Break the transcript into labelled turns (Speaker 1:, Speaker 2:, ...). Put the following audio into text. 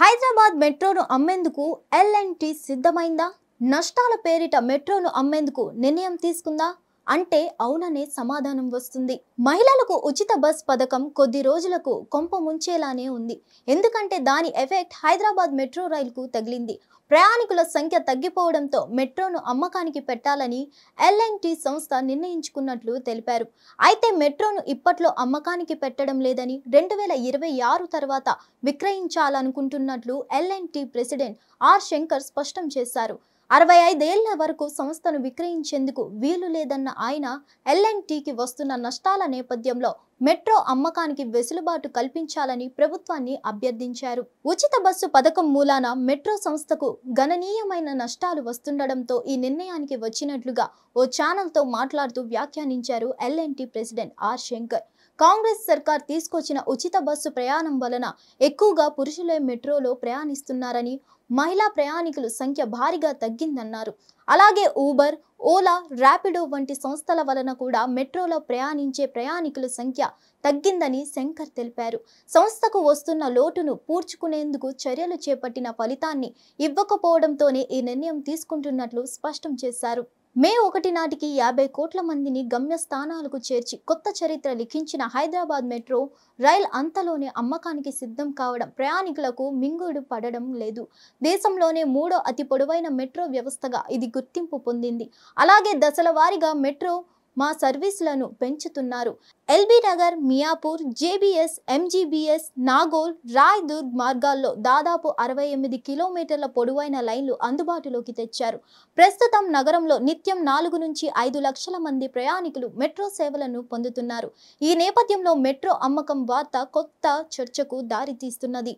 Speaker 1: హైదరాబాద్ మెట్రోను అమ్మేందుకు ఎల్&టీ సిద్ధమైందా? నష్టాల పేరిట మెట్రోను అమ్మేందుకు నిర్ణయం తీసుకుందా అంటే అవుననే సమాధానం వస్తుంది. మహిళలకు ఉచిత బస్ పథకం కొద్ది రోజులకు కొంప ముంచేలానే ఉంది. ఎందుకంటే దాని ఎఫెక్ట్ హైదరాబాద్ మెట్రో రైలుకు తగిలింది. ప్రయాణికుల సంఖ్య తగ్గిపోవడంతో మెట్రోను అమ్మకానికి పెట్టాలని ఎల్&టీ సంస్థ నిర్ణయించుకున్నట్లు తెలిపారు. అయితే మెట్రోను ఇప్పట్లో అమ్మకానికి పెట్టడం లేదని 2026 తర్వాత విక్రయించాలనుకుంటున్నట్లు ఎల్&టీ ప్రెసిడెంట్ ఆర్ శంకర్ స్పష్టం చేశారు. 65 ఏళ్ల వరకు సంస్థను విక్రయించేందుకు వీలు లేదన్న ఆయన ఎల్&టీకి వస్తున్న నష్టాల నేపథ్యంలో మెట్రో అమ్మకానికి వెసులుబాటు కల్పించాలని ప్రభుత్వాన్ని అభ్యర్థించారు. ఉచిత బస్సు పథకం మూలాన మెట్రో సంస్థకు గణనీయమైన నష్టాలు వస్తుండడంతో ఈ నిర్ణయానికి వచ్చినట్లుగా ఓ ఛానల్తో మాట్లాడుతూ వ్యాఖ్యానించారు ఎల్&టీ ప్రెసిడెంట్ ఆర్ శంకర్. కాంగ్రెస్ సర్కార్ తీసుకొచ్చిన ఉచిత బస్సు ప్రయాణం వలన ఎక్కువగా పురుషులే మెట్రోలో ప్రయాణిస్తున్నారని, మహిళా ప్రయాణికుల సంఖ్య భారీగా తగ్గిందన్నారు. అలాగే ఊబర్, ఓలా, ర్యాపిడో వంటి సంస్థల వలన కూడా మెట్రోలో ప్రయాణించే ప్రయాణికుల సంఖ్య తగ్గిందని శంకర్ తెలిపారు. సంస్థకు వస్తున్న లోటును పూడ్చుకునేందుకు చర్యలు చేపట్టిన ఫలితాన్ని ఇవ్వకపోవడంతోనే ఈ నిర్ణయం తీసుకుంటున్నట్లు స్పష్టం చేశారు. మే 1 నాటికి 50 కోట్ల మందిని గమ్యస్థానాలకు చేర్చి కొత్త చరిత్ర లిఖించిన హైదరాబాద్ మెట్రో రైల్ అంతలోనే అమ్మకానికి సిద్ధం కావడం ప్రయాణికులకు మింగుడు పడడం లేదు. దేశంలోనే 3వ అతి పొడవైన మెట్రో వ్యవస్థగా ఇది గుర్తింపు పొందింది. అలాగే దశల వారీగా మెట్రో మా సర్వీసులను పెంచుతున్నారు. LB Nagar, Miyapur, JBS, MGBS, Nagole, Raidurg మార్గాల్లో దాదాపు 68 కిలోమీటర్ల పొడవైన లైన్లు అందుబాటులోకి తెచ్చారు. ప్రస్తుతం నగరంలో నిత్యం 4 నుంచి 5 లక్షల మంది ప్రయాణికులు మెట్రో సేవలను పొందుతున్నారు. ఈ నేపథ్యంలో మెట్రో అమ్మకం వార్త కొత్త చర్చకు దారితీస్తున్నది.